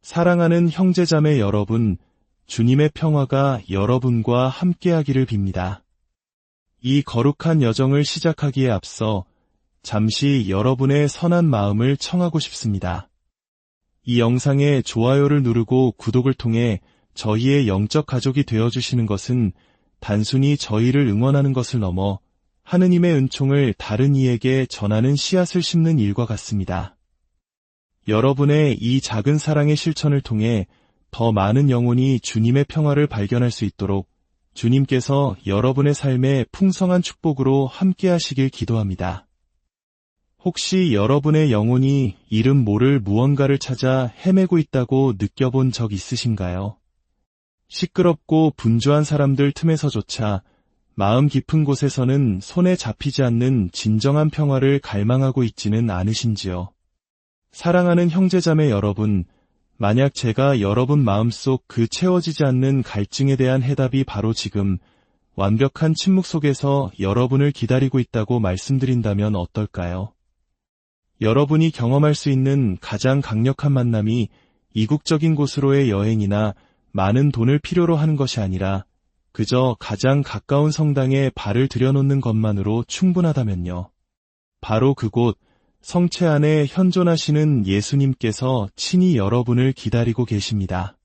사랑하는 형제자매 여러분, 주님의 평화가 여러분과 함께하기를 빕니다. 이 거룩한 여정을 시작하기에 앞서 잠시 여러분의 선한 마음을 청하고 싶습니다. 이 영상에 좋아요를 누르고 구독을 통해 저희의 영적 가족이 되어주시는 것은 단순히 저희를 응원하는 것을 넘어 하느님의 은총을 다른 이에게 전하는 씨앗을 심는 일과 같습니다. 여러분의 이 작은 사랑의 실천을 통해 더 많은 영혼이 주님의 평화를 발견할 수 있도록 주님께서 여러분의 삶에 풍성한 축복으로 함께하시길 기도합니다. 혹시 여러분의 영혼이 이름 모를 무언가를 찾아 헤매고 있다고 느껴본 적 있으신가요? 시끄럽고 분주한 사람들 틈에서조차 마음 깊은 곳에서는 손에 잡히지 않는 진정한 평화를 갈망하고 있지는 않으신지요? 사랑하는 형제자매 여러분, 만약 제가 여러분 마음속 그 채워지지 않는 갈증에 대한 해답이 바로 지금 완벽한 침묵 속에서 여러분을 기다리고 있다고 말씀드린다면 어떨까요? 여러분이 경험할 수 있는 가장 강력한 만남이 이국적인 곳으로의 여행이나 많은 돈을 필요로 하는 것이 아니라 그저 가장 가까운 성당에 발을 들여놓는 것만으로 충분하다면요. 바로 그곳, 성체 안에 현존하시는 예수님께서 친히 여러분을 기다리고 계십니다.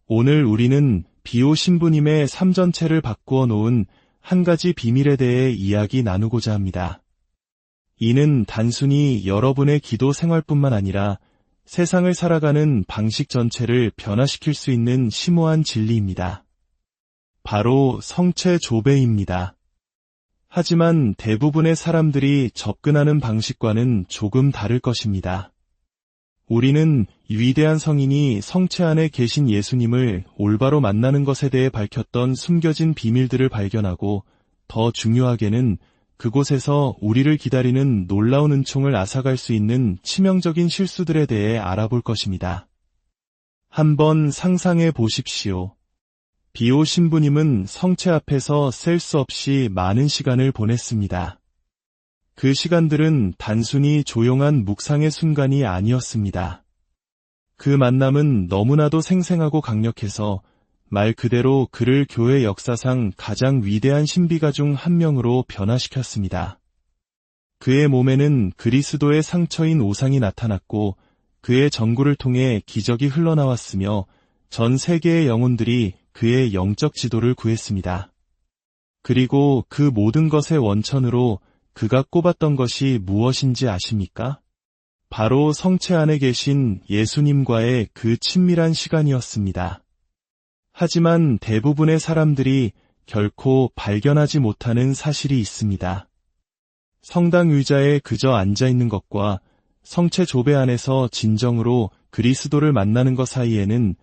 오늘 우리는 비오 신부님의 삶 전체를 바꾸어 놓은 한 가지 비밀에 대해 이야기 나누고자 합니다. 이는 단순히 여러분의 기도 생활뿐만 아니라 세상을 살아가는 방식 전체를 변화시킬 수 있는 심오한 진리입니다. 바로 성체 조배입니다. 하지만 대부분의 사람들이 접근하는 방식과는 조금 다를 것입니다. 우리는 위대한 성인이 성체 안에 계신 예수님을 올바로 만나는 것에 대해 밝혔던 숨겨진 비밀들을 발견하고 더 중요하게는 그곳에서 우리를 기다리는 놀라운 은총을 앗아갈 수 있는 치명적인 실수들에 대해 알아볼 것입니다. 한번 상상해 보십시오. 비오 신부님은 성체 앞에서 셀 수 없이 많은 시간을 보냈습니다. 그 시간들은 단순히 조용한 묵상의 순간이 아니었습니다. 그 만남은 너무나도 생생하고 강력해서 말 그대로 그를 교회 역사상 가장 위대한 신비가 중 한 명으로 변화시켰습니다. 그의 몸에는 그리스도의 상처인 오상이 나타났고 그의 전구를 통해 기적이 흘러나왔으며 전 세계의 영혼들이 그의 영적 지도를 구했습니다. 그리고 그 모든 것의 원천으로 그가 꼽았던 것이 무엇인지 아십니까? 바로 성체 안에 계신 예수님과의 그 친밀한 시간이었습니다. 하지만 대부분의 사람들이 결코 발견하지 못하는 사실이 있습니다. 성당 의자에 그저 앉아있는 것과 성체 조배 안에서 진정으로 그리스도를 만나는 것 사이에는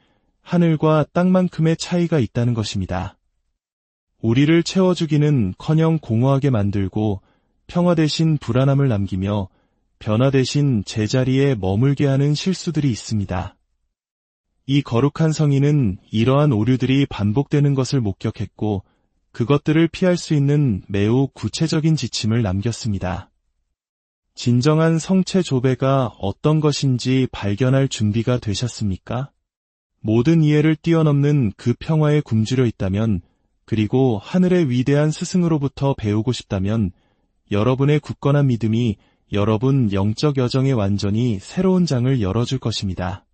하늘과 땅만큼의 차이가 있다는 것입니다. 우리를 채워주기는커녕 공허하게 만들고 평화 대신 불안함을 남기며 변화 대신 제자리에 머물게 하는 실수들이 있습니다. 이 거룩한 성인은 이러한 오류들이 반복되는 것을 목격했고 그것들을 피할 수 있는 매우 구체적인 지침을 남겼습니다. 진정한 성체 조배가 어떤 것인지 발견할 준비가 되셨습니까? 모든 이해를 뛰어넘는 그 평화에 굶주려 있다면, 그리고 하늘의 위대한 스승으로부터 배우고 싶다면 여러분의 굳건한 믿음이 여러분 영적 여정의 완전히 새로운 장을 열어줄 것입니다.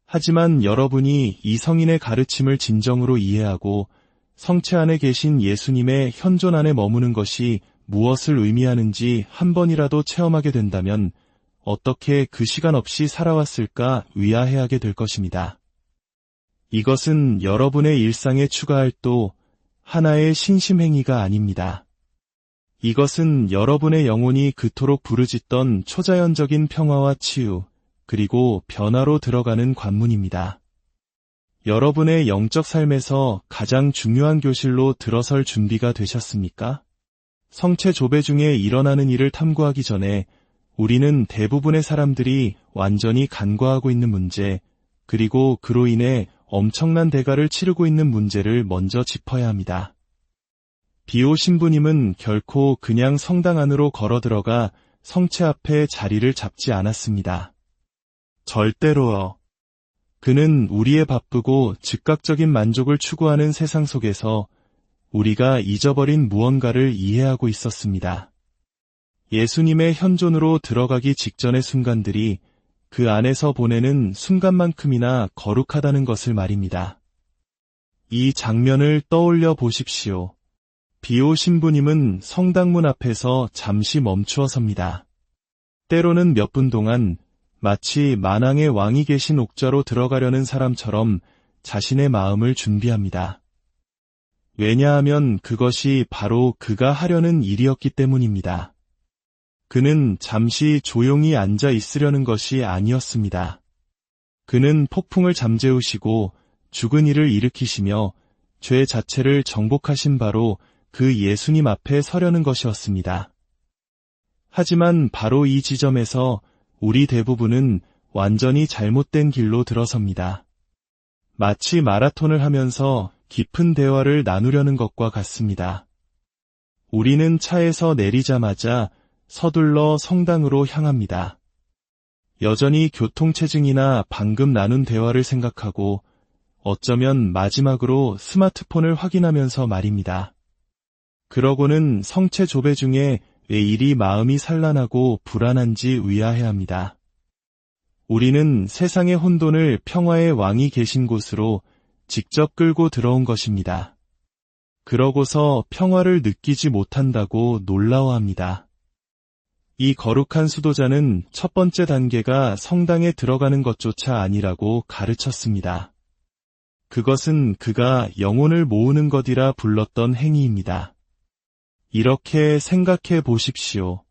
하지만 여러분이 이 성인의 가르침을 진정으로 이해하고 성체 안에 계신 예수님의 현존 안에 머무는 것이 무엇을 의미하는지 한 번이라도 체험하게 된다면 어떻게 그 시간 없이 살아왔을까 의아해하게 될 것입니다. 이것은 여러분의 일상에 추가할 또 하나의 신심행위가 아닙니다. 이것은 여러분의 영혼이 그토록 부르짖던 초자연적인 평화와 치유, 그리고 변화로 들어가는 관문입니다. 여러분의 영적 삶에서 가장 중요한 교실로 들어설 준비가 되셨습니까? 성체 조배 중에 일어나는 일을 탐구하기 전에 우리는 대부분의 사람들이 완전히 간과하고 있는 문제, 그리고 그로 인해 엄청난 대가를 치르고 있는 문제를 먼저 짚어야 합니다. 비오 신부님은 결코 그냥 성당 안으로 걸어 들어가 성체 앞에 자리를 잡지 않았습니다. 절대로요. 그는 우리의 바쁘고 즉각적인 만족을 추구하는 세상 속에서 우리가 잊어버린 무언가를 이해하고 있었습니다. 예수님의 현존으로 들어가기 직전의 순간들이 그 안에서 보내는 순간만큼이나 거룩하다는 것을 말입니다. 이 장면을 떠올려 보십시오. 비오 신부님은 성당문 앞에서 잠시 멈추어 섭니다. 때로는 몇 분 동안 마치 만왕의 왕이 계신 옥좌로 들어가려는 사람처럼 자신의 마음을 준비합니다. 왜냐하면 그것이 바로 그가 하려는 일이었기 때문입니다. 그는 잠시 조용히 앉아 있으려는 것이 아니었습니다. 그는 폭풍을 잠재우시고 죽은 이를 일으키시며 죄 자체를 정복하신 바로 그 예수님 앞에 서려는 것이었습니다. 하지만 바로 이 지점에서 우리 대부분은 완전히 잘못된 길로 들어섭니다. 마치 마라톤을 하면서 깊은 대화를 나누려는 것과 같습니다. 우리는 차에서 내리자마자 서둘러 성당으로 향합니다. 여전히 교통체증이나 방금 나눈 대화를 생각하고 어쩌면 마지막으로 스마트폰을 확인하면서 말입니다. 그러고는 성체 조배 중에 왜 이리 마음이 산란하고 불안한지 의아해합니다. 우리는 세상의 혼돈을 평화의 왕이 계신 곳으로 직접 끌고 들어온 것입니다. 그러고서 평화를 느끼지 못한다고 놀라워합니다. 이 거룩한 수도자는 첫 번째 단계가 성당에 들어가는 것조차 아니라고 가르쳤습니다. 그것은 그가 영혼을 모으는 것이라 불렀던 행위입니다. 이렇게 생각해 보십시오.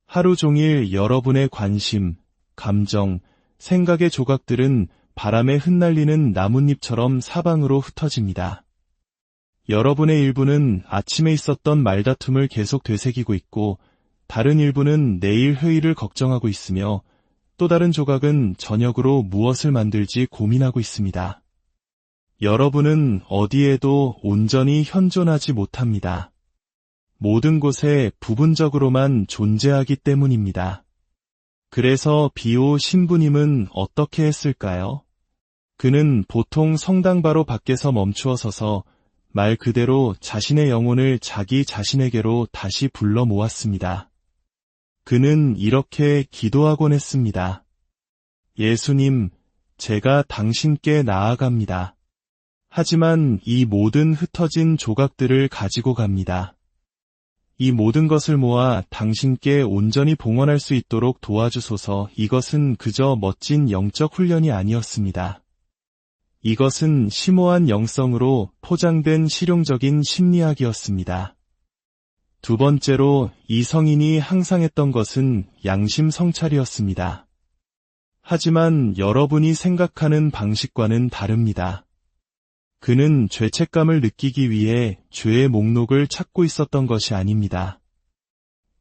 하루 종일 여러분의 관심, 감정, 생각의 조각들은 바람에 흩날리는 나뭇잎처럼 사방으로 흩어집니다. 여러분의 일부는 아침에 있었던 말다툼을 계속 되새기고 있고 다른 일부는 내일 회의를 걱정하고 있으며 또 다른 조각은 저녁으로 무엇을 만들지 고민하고 있습니다. 여러분은 어디에도 온전히 현존하지 못합니다. 모든 곳에 부분적으로만 존재하기 때문입니다. 그래서 비오 신부님은 어떻게 했을까요? 그는 보통 성당 바로 밖에서 멈추어 서서 말 그대로 자신의 영혼을 자기 자신에게로 다시 불러 모았습니다. 그는 이렇게 기도하곤 했습니다. 예수님, 제가 당신께 나아갑니다. 하지만 이 모든 흩어진 조각들을 가지고 갑니다. 이 모든 것을 모아 당신께 온전히 봉헌할 수 있도록 도와주소서. 이것은 그저 멋진 영적 훈련이 아니었습니다. 이것은 심오한 영성으로 포장된 실용적인 심리학이었습니다. 두 번째로 이 성인이 항상 했던 것은 양심 성찰이었습니다. 하지만 여러분이 생각하는 방식과는 다릅니다. 그는 죄책감을 느끼기 위해 죄의 목록을 찾고 있었던 것이 아닙니다.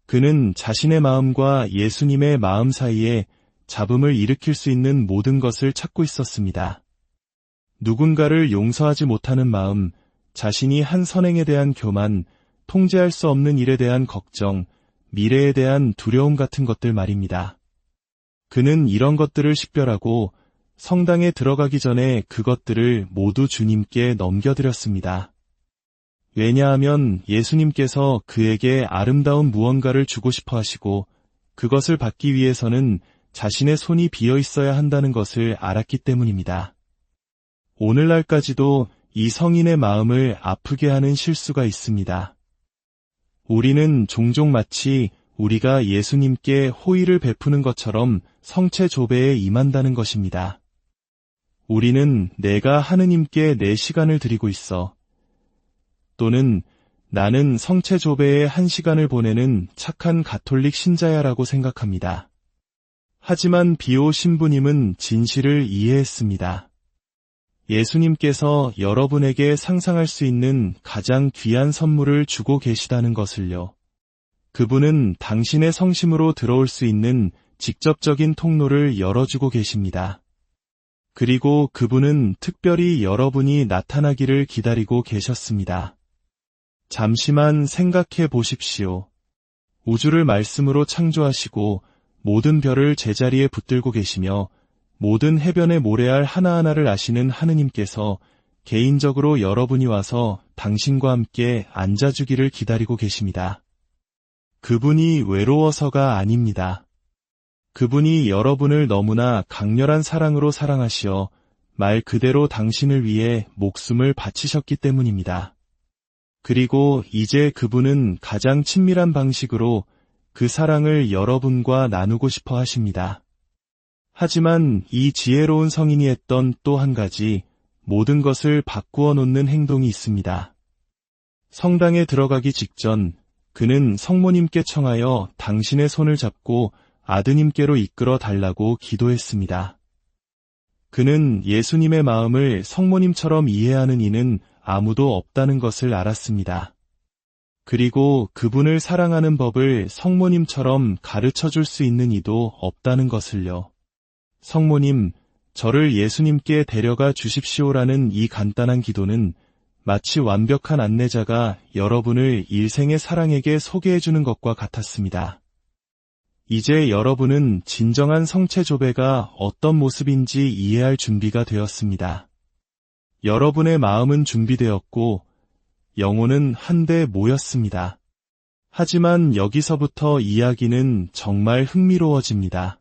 그는 자신의 마음과 예수님의 마음 사이에 잡음을 일으킬 수 있는 모든 것을 찾고 있었습니다. 누군가를 용서하지 못하는 마음, 자신이 한 선행에 대한 교만, 통제할 수 없는 일에 대한 걱정, 미래에 대한 두려움 같은 것들 말입니다. 그는 이런 것들을 식별하고 성당에 들어가기 전에 그것들을 모두 주님께 넘겨드렸습니다. 왜냐하면 예수님께서 그에게 아름다운 무언가를 주고 싶어 하시고 그것을 받기 위해서는 자신의 손이 비어 있어야 한다는 것을 알았기 때문입니다. 오늘날까지도 이 성인의 마음을 아프게 하는 실수가 있습니다. 우리는 종종 마치 우리가 예수님께 호의를 베푸는 것처럼 성체 조배에 임한다는 것입니다. 우리는 내가 하느님께 내 시간을 드리고 있어. 또는 나는 성체 조배에 한 시간을 보내는 착한 가톨릭 신자야라고 생각합니다. 하지만 비오 신부님은 진실을 이해했습니다. 예수님께서 여러분에게 상상할 수 있는 가장 귀한 선물을 주고 계시다는 것을요. 그분은 당신의 성심으로 들어올 수 있는 직접적인 통로를 열어주고 계십니다. 그리고 그분은 특별히 여러분이 나타나기를 기다리고 계셨습니다. 잠시만 생각해 보십시오. 우주를 말씀으로 창조하시고 모든 별을 제자리에 붙들고 계시며 모든 해변의 모래알 하나하나를 아시는 하느님께서 개인적으로 여러분이 와서 당신과 함께 앉아주기를 기다리고 계십니다. 그분이 외로워서가 아닙니다. 그분이 여러분을 너무나 강렬한 사랑으로 사랑하시어 말 그대로 당신을 위해 목숨을 바치셨기 때문입니다. 그리고 이제 그분은 가장 친밀한 방식으로 그 사랑을 여러분과 나누고 싶어 하십니다. 하지만 이 지혜로운 성인이 했던 또 한 가지 모든 것을 바꾸어 놓는 행동이 있습니다. 성당에 들어가기 직전 그는 성모님께 청하여 당신의 손을 잡고 아드님께로 이끌어 달라고 기도했습니다. 그는 예수님의 마음을 성모님처럼 이해하는 이는 아무도 없다는 것을 알았습니다. 그리고 그분을 사랑하는 법을 성모님처럼 가르쳐 줄 수 있는 이도 없다는 것을요. 성모님, 저를 예수님께 데려가 주십시오라는 이 간단한 기도는 마치 완벽한 안내자가 여러분을 일생의 사랑에게 소개해주는 것과 같았습니다. 이제 여러분은 진정한 성체 조배가 어떤 모습인지 이해할 준비가 되었습니다. 여러분의 마음은 준비되었고 영혼은 한데 모였습니다. 하지만 여기서부터 이야기는 정말 흥미로워집니다.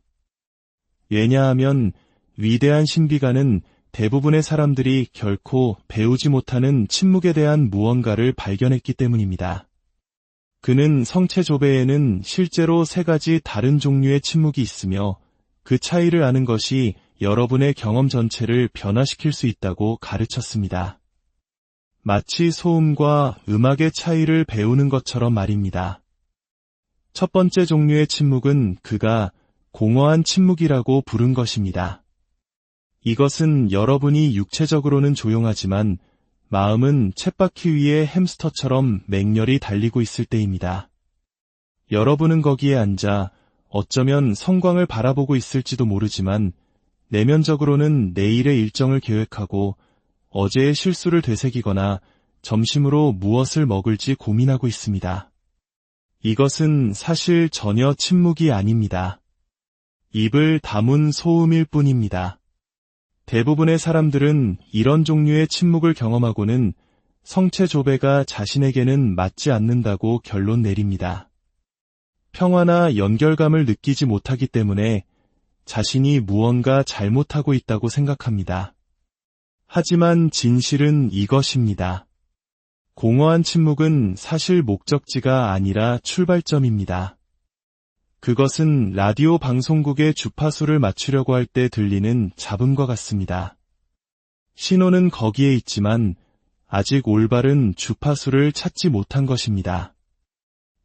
왜냐하면 위대한 신비가는 대부분의 사람들이 결코 배우지 못하는 침묵에 대한 무언가를 발견했기 때문입니다. 그는 성체 조배에는 실제로 3가지 다른 종류의 침묵이 있으며 그 차이를 아는 것이 여러분의 경험 전체를 변화시킬 수 있다고 가르쳤습니다. 마치 소음과 음악의 차이를 배우는 것처럼 말입니다. 첫 번째 종류의 침묵은 그가 공허한 침묵이라고 부른 것입니다. 이것은 여러분이 육체적으로는 조용하지만 마음은 쳇바퀴 위에 햄스터처럼 맹렬히 달리고 있을 때입니다. 여러분은 거기에 앉아 어쩌면 성광을 바라보고 있을지도 모르지만 내면적으로는 내일의 일정을 계획하고 어제의 실수를 되새기거나 점심으로 무엇을 먹을지 고민하고 있습니다. 이것은 사실 전혀 침묵이 아닙니다. 입을 다문 소음일 뿐입니다. 대부분의 사람들은 이런 종류의 침묵을 경험하고는 성체 조배가 자신에게는 맞지 않는다고 결론 내립니다. 평화나 연결감을 느끼지 못하기 때문에 자신이 무언가 잘못하고 있다고 생각합니다. 하지만 진실은 이것입니다. 공허한 침묵은 사실 목적지가 아니라 출발점입니다. 그것은 라디오 방송국의 주파수를 맞추려고 할 때 들리는 잡음과 같습니다. 신호는 거기에 있지만 아직 올바른 주파수를 찾지 못한 것입니다.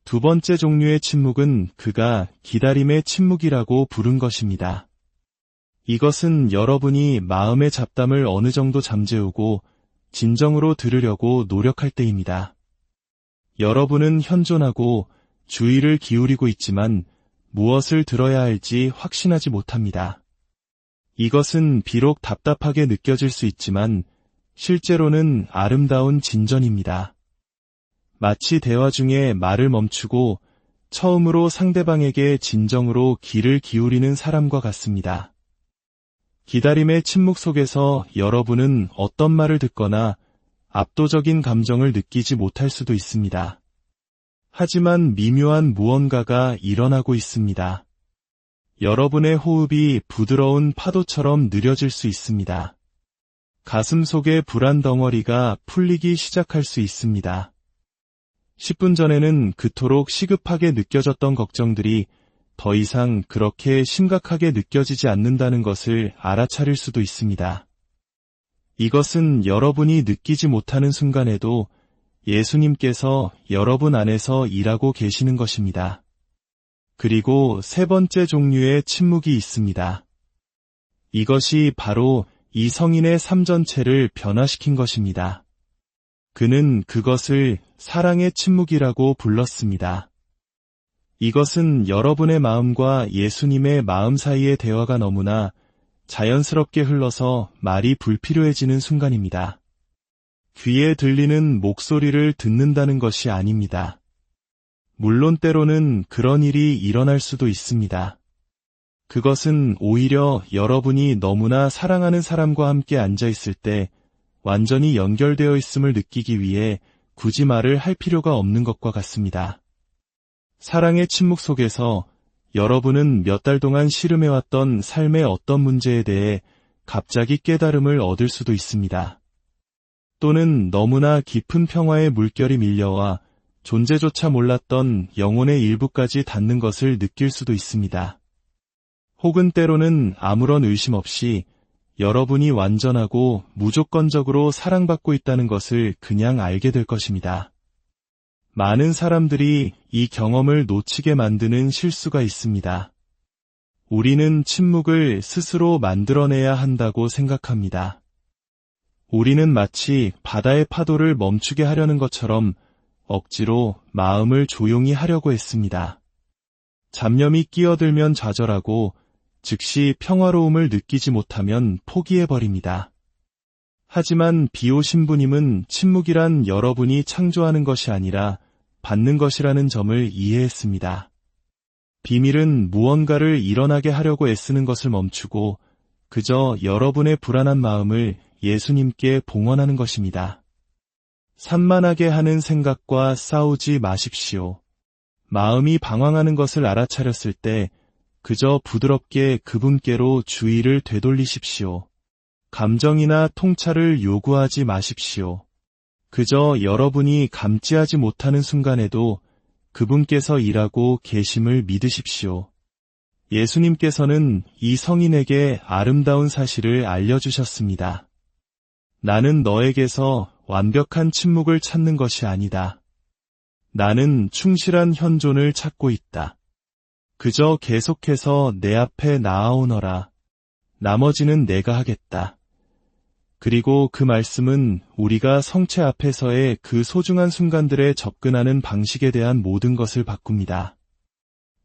두 번째 종류의 침묵은 그가 기다림의 침묵이라고 부른 것입니다. 이것은 여러분이 마음의 잡담을 어느 정도 잠재우고 진정으로 들으려고 노력할 때입니다. 여러분은 현존하고 주의를 기울이고 있지만 무엇을 들어야 할지 확신하지 못합니다. 이것은 비록 답답하게 느껴질 수 있지만 실제로는 아름다운 진전입니다. 마치 대화 중에 말을 멈추고 처음으로 상대방에게 진정으로 귀를 기울이는 사람과 같습니다. 기다림의 침묵 속에서 여러분은 어떤 말을 듣거나 압도적인 감정을 느끼지 못할 수도 있습니다. 하지만 미묘한 무언가가 일어나고 있습니다. 여러분의 호흡이 부드러운 파도처럼 느려질 수 있습니다. 가슴 속의 불안 덩어리가 풀리기 시작할 수 있습니다. 10분 전에는 그토록 시급하게 느껴졌던 걱정들이 더 이상 그렇게 심각하게 느껴지지 않는다는 것을 알아차릴 수도 있습니다. 이것은 여러분이 느끼지 못하는 순간에도 예수님께서 여러분 안에서 일하고 계시는 것입니다. 그리고 3번째 종류의 침묵이 있습니다. 이것이 바로 이 성인의 삶 전체를 변화시킨 것입니다. 그는 그것을 사랑의 침묵이라고 불렀습니다. 이것은 여러분의 마음과 예수님의 마음 사이의 대화가 너무나 자연스럽게 흘러서 말이 불필요해지는 순간입니다. 귀에 들리는 목소리를 듣는다는 것이 아닙니다. 물론 때로는 그런 일이 일어날 수도 있습니다. 그것은 오히려 여러분이 너무나 사랑하는 사람과 함께 앉아 있을 때 완전히 연결되어 있음을 느끼기 위해 굳이 말을 할 필요가 없는 것과 같습니다. 사랑의 침묵 속에서 여러분은 몇 달 동안 씨름해왔던 삶의 어떤 문제에 대해 갑자기 깨달음을 얻을 수도 있습니다. 또는 너무나 깊은 평화의 물결이 밀려와 존재조차 몰랐던 영혼의 일부까지 닿는 것을 느낄 수도 있습니다. 혹은 때로는 아무런 의심 없이 여러분이 완전하고 무조건적으로 사랑받고 있다는 것을 그냥 알게 될 것입니다. 많은 사람들이 이 경험을 놓치게 만드는 실수가 있습니다. 우리는 침묵을 스스로 만들어내야 한다고 생각합니다. 우리는 마치 바다의 파도를 멈추게 하려는 것처럼 억지로 마음을 조용히 하려고 했습니다. 잡념이 끼어들면 좌절하고 즉시 평화로움을 느끼지 못하면 포기해버립니다. 하지만 비오 신부님은 침묵이란 여러분이 창조하는 것이 아니라 받는 것이라는 점을 이해했습니다. 비밀은 무언가를 일어나게 하려고 애쓰는 것을 멈추고 그저 여러분의 불안한 마음을 예수님께 봉헌하는 것입니다. 산만하게 하는 생각과 싸우지 마십시오. 마음이 방황하는 것을 알아차렸을 때 그저 부드럽게 그분께로 주의를 되돌리십시오. 감정이나 통찰을 요구하지 마십시오. 그저 여러분이 감지하지 못하는 순간에도 그분께서 일하고 계심을 믿으십시오. 예수님께서는 이 성인에게 아름다운 사실을 알려주셨습니다. 나는 너에게서 완벽한 침묵을 찾는 것이 아니다. 나는 충실한 현존을 찾고 있다. 그저 계속해서 내 앞에 나아오너라. 나머지는 내가 하겠다. 그리고 그 말씀은 우리가 성체 앞에서의 그 소중한 순간들에 접근하는 방식에 대한 모든 것을 바꿉니다.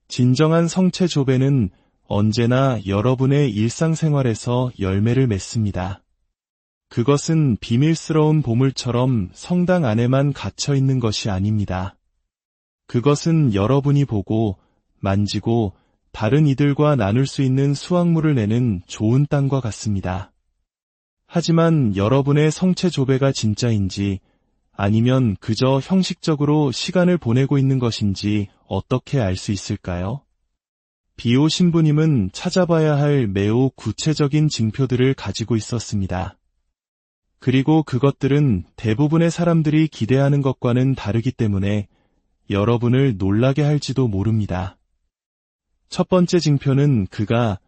진정한 성체 조배는 언제나 여러분의 일상생활에서 열매를 맺습니다. 그것은 비밀스러운 보물처럼 성당 안에만 갇혀 있는 것이 아닙니다. 그것은 여러분이 보고 만지고 다른 이들과 나눌 수 있는 수확물을 내는 좋은 땅과 같습니다. 하지만 여러분의 성체 조배가 진짜인지 아니면 그저 형식적으로 시간을 보내고 있는 것인지 어떻게 알 수 있을까요? 비오 신부님은 찾아봐야 할 매우 구체적인 징표들을 가지고 있었습니다. 그리고 그것들은 대부분의 사람들이 기대하는 것과는 다르기 때문에 여러분을 놀라게 할지도 모릅니다. 첫 번째 징표는 그가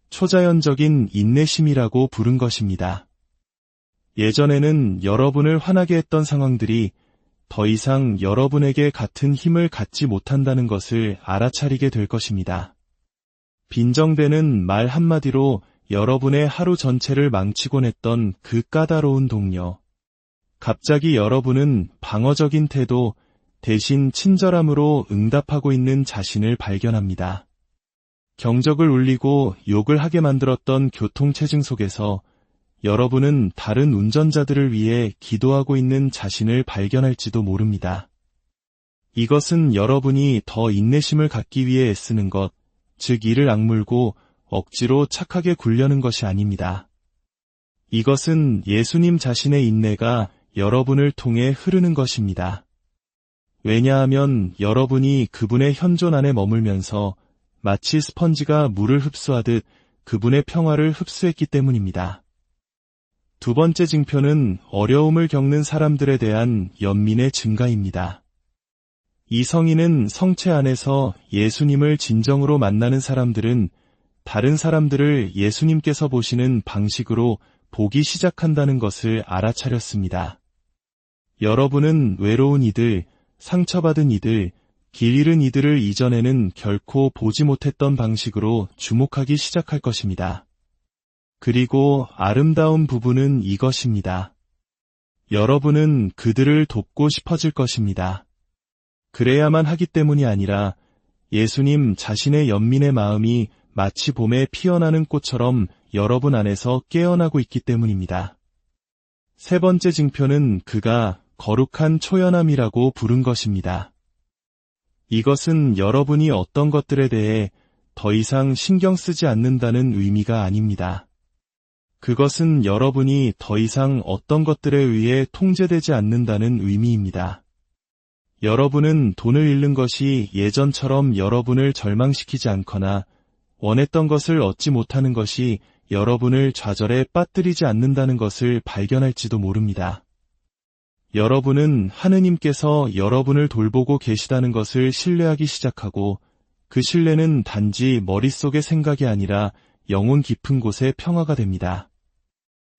초자연적인 인내심이라고 부른 것입니다. 예전에는 여러분을 화나게 했던 상황들이 더 이상 여러분에게 같은 힘을 갖지 못한다는 것을 알아차리게 될 것입니다. 빈정대는 말 한마디로 여러분의 하루 전체를 망치곤 했던 그 까다로운 동료. 갑자기 여러분은 방어적인 태도 대신 친절함으로 응답하고 있는 자신을 발견합니다. 경적을 울리고 욕을 하게 만들었던 교통체증 속에서 여러분은 다른 운전자들을 위해 기도하고 있는 자신을 발견할지도 모릅니다. 이것은 여러분이 더 인내심을 갖기 위해 애쓰는 것, 즉 이를 악물고 억지로 착하게 굴려는 것이 아닙니다. 이것은 예수님 자신의 인내가 여러분을 통해 흐르는 것입니다. 왜냐하면 여러분이 그분의 현존 안에 머물면서 마치 스펀지가 물을 흡수하듯 그분의 평화를 흡수했기 때문입니다. 두 번째 징표는 어려움을 겪는 사람들에 대한 연민의 증가입니다. 이 성인은 성체 안에서 예수님을 진정으로 만나는 사람들은 다른 사람들을 예수님께서 보시는 방식으로 보기 시작한다는 것을 알아차렸습니다. 여러분은 외로운 이들, 상처받은 이들, 길 잃은 이들을 이전에는 결코 보지 못했던 방식으로 주목하기 시작할 것입니다. 그리고 아름다운 부분은 이것입니다. 여러분은 그들을 돕고 싶어질 것입니다. 그래야만 하기 때문이 아니라 예수님 자신의 연민의 마음이 마치 봄에 피어나는 꽃처럼 여러분 안에서 깨어나고 있기 때문입니다. 세 번째 징표는 그가 거룩한 초연함이라고 부른 것입니다. 이것은 여러분이 어떤 것들에 대해 더 이상 신경 쓰지 않는다는 의미가 아닙니다. 그것은 여러분이 더 이상 어떤 것들에 의해 통제되지 않는다는 의미입니다. 여러분은 돈을 잃는 것이 예전처럼 여러분을 절망시키지 않거나 원했던 것을 얻지 못하는 것이 여러분을 좌절에 빠뜨리지 않는다는 것을 발견할지도 모릅니다. 여러분은 하느님께서 여러분을 돌보고 계시다는 것을 신뢰하기 시작하고 그 신뢰는 단지 머릿속의 생각이 아니라 영혼 깊은 곳의 평화가 됩니다.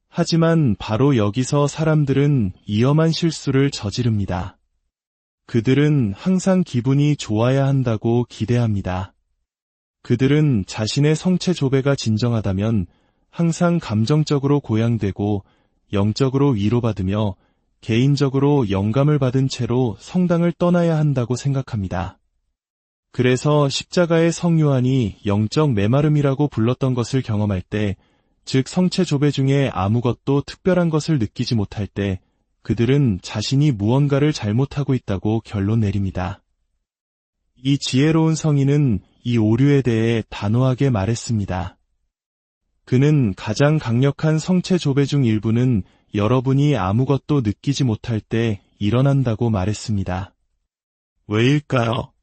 하지만 바로 여기서 사람들은 위험한 실수를 저지릅니다. 그들은 항상 기분이 좋아야 한다고 기대합니다. 그들은 자신의 성체 조배가 진정하다면 항상 감정적으로 고양되고 영적으로 위로받으며 개인적으로 영감을 받은 채로 성당을 떠나야 한다고 생각합니다. 그래서 십자가의 성요한이 영적 메마름이라고 불렀던 것을 경험할 때, 즉 성체 조배 중에 아무것도 특별한 것을 느끼지 못할 때 그들은 자신이 무언가를 잘못하고 있다고 결론 내립니다. 이 지혜로운 성인은 이 오류에 대해 단호하게 말했습니다. 그는 가장 강력한 성체 조배 중 일부는 여러분이 아무것도 느끼지 못할 때 일어난다고 말했습니다. 왜일까요?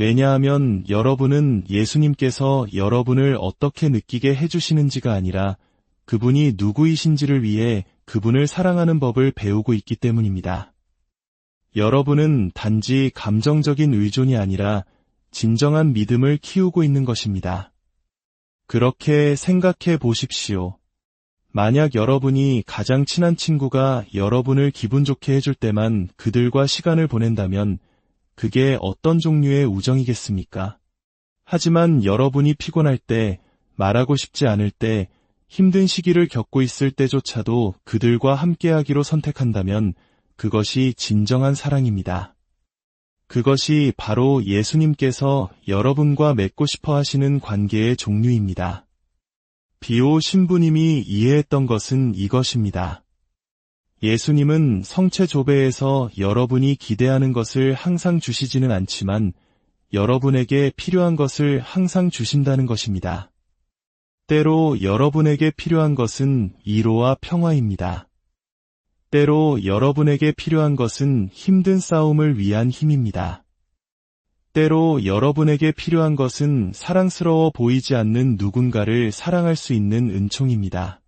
왜냐하면 여러분은 예수님께서 여러분을 어떻게 느끼게 해주시는지가 아니라 그분이 누구이신지를 위해 그분을 사랑하는 법을 배우고 있기 때문입니다. 여러분은 단지 감정적인 의존이 아니라 진정한 믿음을 키우고 있는 것입니다. 그렇게 생각해 보십시오. 만약 여러분이 가장 친한 친구가 여러분을 기분 좋게 해줄 때만 그들과 시간을 보낸다면 그게 어떤 종류의 우정이겠습니까? 하지만 여러분이 피곤할 때, 말하고 싶지 않을 때, 힘든 시기를 겪고 있을 때조차도 그들과 함께하기로 선택한다면 그것이 진정한 사랑입니다. 그것이 바로 예수님께서 여러분과 맺고 싶어 하시는 관계의 종류입니다. 비오 신부님이 이해했던 것은 이것입니다. 예수님은 성체 조배에서 여러분이 기대하는 것을 항상 주시지는 않지만 여러분에게 필요한 것을 항상 주신다는 것입니다. 때로 여러분에게 필요한 것은 위로와 평화입니다. 때로 여러분에게 필요한 것은 힘든 싸움을 위한 힘입니다. 때로 여러분에게 필요한 것은 사랑스러워 보이지 않는 누군가를 사랑할 수 있는 은총입니다.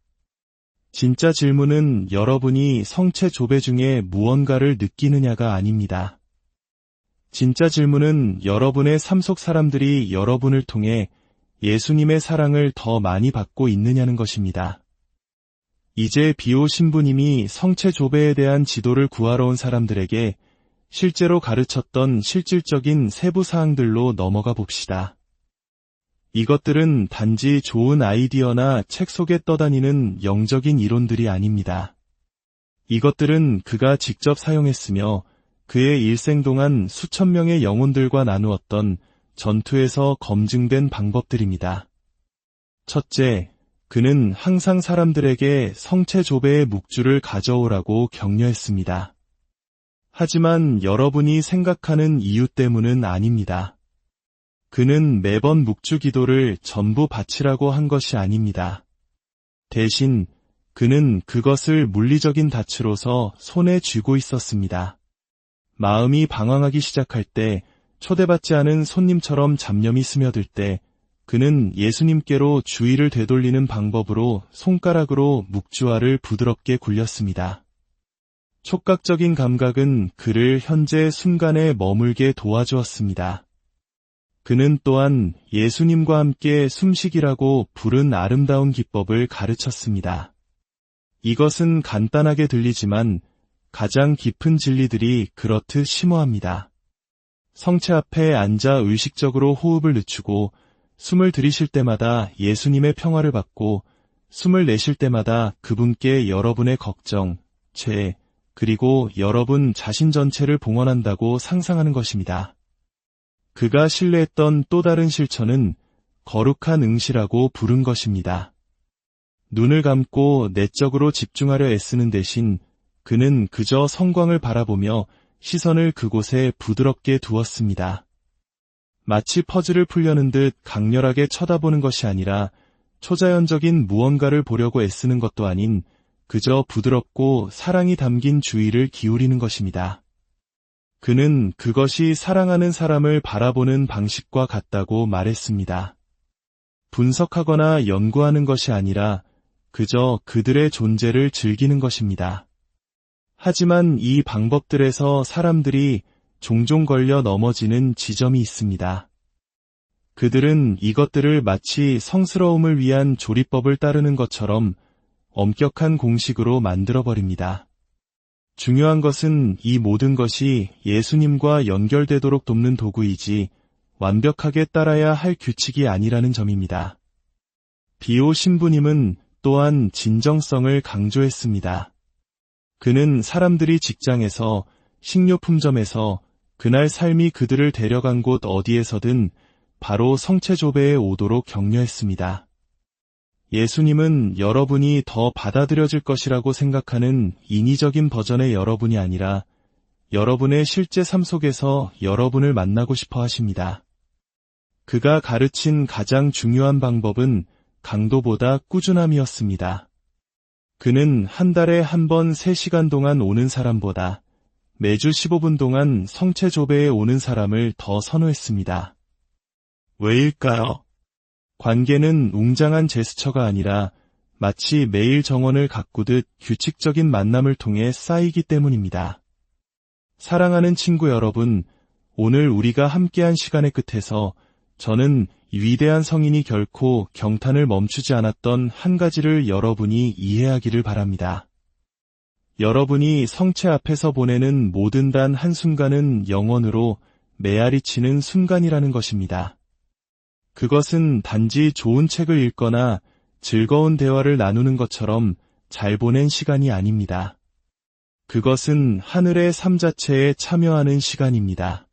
진짜 질문은 여러분이 성체 조배 중에 무언가를 느끼느냐가 아닙니다. 진짜 질문은 여러분의 삶 속 사람들이 여러분을 통해 예수님의 사랑을 더 많이 받고 있느냐는 것입니다. 이제 비오 신부님이 성체 조배에 대한 지도를 구하러 온 사람들에게 실제로 가르쳤던 실질적인 세부 사항들로 넘어가 봅시다. 이것들은 단지 좋은 아이디어나 책 속에 떠다니는 영적인 이론들이 아닙니다. 이것들은 그가 직접 사용했으며 그의 일생 동안 수천 명의 영혼들과 나누었던 전투에서 검증된 방법들입니다. 첫째, 그는 항상 사람들에게 성체 조배의 묵주를 가져오라고 격려했습니다. 하지만 여러분이 생각하는 이유 때문은 아닙니다. 그는 매번 묵주 기도를 전부 바치라고 한 것이 아닙니다. 대신 그는 그것을 물리적인 닻으로서 손에 쥐고 있었습니다. 마음이 방황하기 시작할 때, 초대받지 않은 손님처럼 잡념이 스며들 때 그는 예수님께로 주의를 되돌리는 방법으로 손가락으로 묵주알을 부드럽게 굴렸습니다. 촉각적인 감각은 그를 현재 순간에 머물게 도와주었습니다. 그는 또한 예수님과 함께 숨쉬기라고 부른 아름다운 기법을 가르쳤습니다. 이것은 간단하게 들리지만 가장 깊은 진리들이 그렇듯 심오합니다. 성체 앞에 앉아 의식적으로 호흡을 늦추고 숨을 들이쉴 때마다 예수님의 평화를 받고 숨을 내쉴 때마다 그분께 여러분의 걱정, 죄, 그리고 여러분 자신 전체를 봉헌한다고 상상하는 것입니다. 그가 신뢰했던 또 다른 실천은 거룩한 응시라고 부른 것입니다. 눈을 감고 내적으로 집중하려 애쓰는 대신 그는 그저 성광을 바라보며 시선을 그곳에 부드럽게 두었습니다. 마치 퍼즐을 풀려는 듯 강렬하게 쳐다보는 것이 아니라 초자연적인 무언가를 보려고 애쓰는 것도 아닌 그저 부드럽고 사랑이 담긴 주의를 기울이는 것입니다. 그는 그것이 사랑하는 사람을 바라보는 방식과 같다고 말했습니다. 분석하거나 연구하는 것이 아니라 그저 그들의 존재를 즐기는 것입니다. 하지만 이 방법들에서 사람들이 종종 걸려 넘어지는 지점이 있습니다. 그들은 이것들을 마치 성스러움을 위한 조리법을 따르는 것처럼 엄격한 공식으로 만들어버립니다. 중요한 것은 이 모든 것이 예수님과 연결되도록 돕는 도구이지 완벽하게 따라야 할 규칙이 아니라는 점입니다. 비오 신부님은 또한 진정성을 강조했습니다. 그는 사람들이 직장에서, 식료품점에서, 그날 삶이 그들을 데려간 곳 어디에서든 바로 성체조배에 오도록 격려했습니다. 예수님은 여러분이 더 받아들여질 것이라고 생각하는 인위적인 버전의 여러분이 아니라 여러분의 실제 삶 속에서 여러분을 만나고 싶어 하십니다. 그가 가르친 가장 중요한 방법은 강도보다 꾸준함이었습니다. 그는 한 달에 한 번 3시간 동안 오는 사람보다 매주 15분 동안 성체조배에 오는 사람을 더 선호했습니다. 왜일까요? 관계는 웅장한 제스처가 아니라 마치 매일 정원을 가꾸듯 규칙적인 만남을 통해 쌓이기 때문입니다. 사랑하는 친구 여러분, 오늘 우리가 함께한 시간의 끝에서 저는 위대한 성인이 결코 경탄을 멈추지 않았던 한 가지를 여러분이 이해하기를 바랍니다. 여러분이 성체 앞에서 보내는 모든 단 한순간은 영원으로 메아리치는 순간이라는 것입니다. 그것은 단지 좋은 책을 읽거나 즐거운 대화를 나누는 것처럼 잘 보낸 시간이 아닙니다. 그것은 하늘의 삶 자체에 참여하는 시간입니다.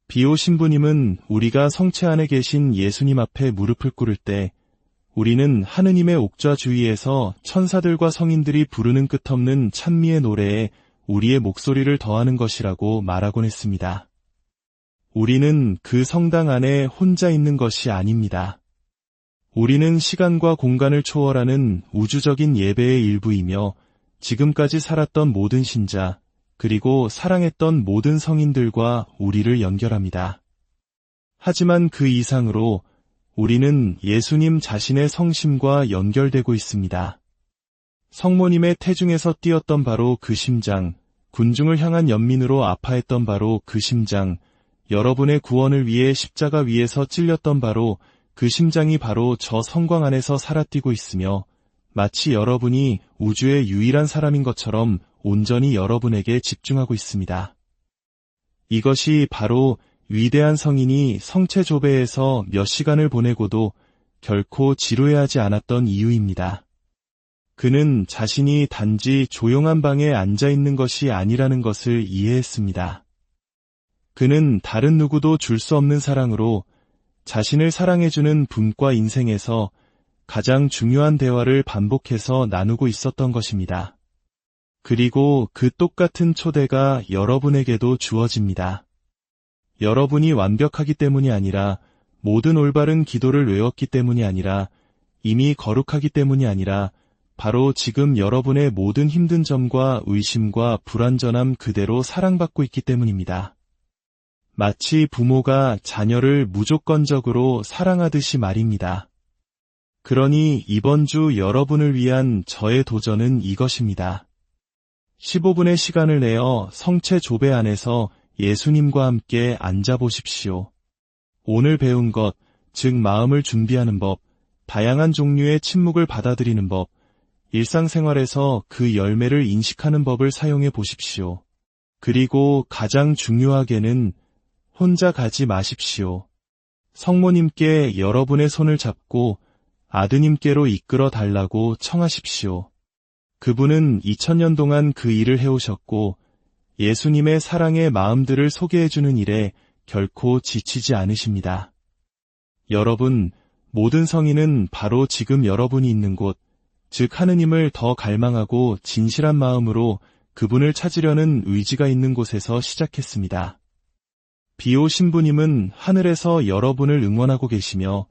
비오 신부님은 우리가 성체 안에 계신 예수님 앞에 무릎을 꿇을 때 우리는 하느님의 옥좌 주위에서 천사들과 성인들이 부르는 끝없는 찬미의 노래에 우리의 목소리를 더하는 것이라고 말하곤 했습니다. 우리는 그 성당 안에 혼자 있는 것이 아닙니다. 우리는 시간과 공간을 초월하는 우주적인 예배의 일부이며 지금까지 살았던 모든 신자, 그리고 사랑했던 모든 성인들과 우리를 연결합니다. 하지만 그 이상으로 우리는 예수님 자신의 성심과 연결되고 있습니다. 성모님의 태중에서 뛰었던 바로 그 심장, 군중을 향한 연민으로 아파했던 바로 그 심장, 여러분의 구원을 위해 십자가 위에서 찔렸던 바로 그 심장이 바로 저 성광 안에서 살아뛰고 있으며 마치 여러분이 우주의 유일한 사람인 것처럼 온전히 여러분에게 집중하고 있습니다. 이것이 바로 위대한 성인이 성체조배에서 몇 시간을 보내고도 결코 지루해하지 않았던 이유입니다. 그는 자신이 단지 조용한 방에 앉아있는 것이 아니라는 것을 이해했습니다. 그는 다른 누구도 줄 수 없는 사랑으로 자신을 사랑해주는 분과 인생에서 가장 중요한 대화를 반복해서 나누고 있었던 것입니다. 그리고 그 똑같은 초대가 여러분에게도 주어집니다. 여러분이 완벽하기 때문이 아니라 모든 올바른 기도를 외웠기 때문이 아니라 이미 거룩하기 때문이 아니라 바로 지금 여러분의 모든 힘든 점과 의심과 불완전함 그대로 사랑받고 있기 때문입니다. 마치 부모가 자녀를 무조건적으로 사랑하듯이 말입니다. 그러니 이번 주 여러분을 위한 저의 도전은 이것입니다. 15분의 시간을 내어 성체조배 안에서 예수님과 함께 앉아보십시오. 오늘 배운 것, 즉 마음을 준비하는 법, 다양한 종류의 침묵을 받아들이는 법, 일상생활에서 그 열매를 인식하는 법을 사용해 보십시오. 그리고 가장 중요하게는 혼자 가지 마십시오. 성모님께 여러분의 손을 잡고 아드님께로 이끌어 달라고 청하십시오. 그분은 2000년 동안 그 일을 해오셨고 예수님의 사랑의 마음들을 소개해주는 일에 결코 지치지 않으십니다. 여러분, 모든 성인은 바로 지금 여러분이 있는 곳, 즉 하느님을 더 갈망하고 진실한 마음으로 그분을 찾으려는 의지가 있는 곳에서 시작했습니다. 비오 신부님은 하늘에서 여러분을 응원하고 계시며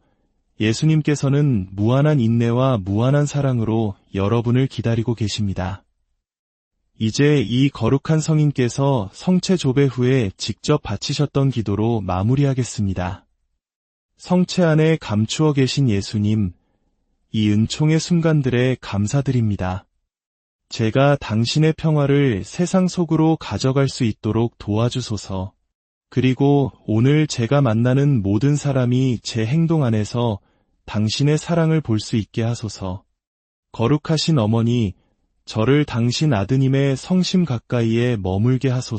예수님께서는 무한한 인내와 무한한 사랑으로 여러분을 기다리고 계십니다. 이제 이 거룩한 성인께서 성체 조배 후에 직접 바치셨던 기도로 마무리하겠습니다. 성체 안에 감추어 계신 예수님, 이 은총의 순간들에 감사드립니다. 제가 당신의 평화를 세상 속으로 가져갈 수 있도록 도와주소서. 그리고 오늘 제가 만나는 모든 사람이 제 행동 안에서 당신의 사랑을 볼 수 있게 하소서. 거룩하신 어머니, 저를 당신 아드님의 성심 가까이에 머물게 하소서.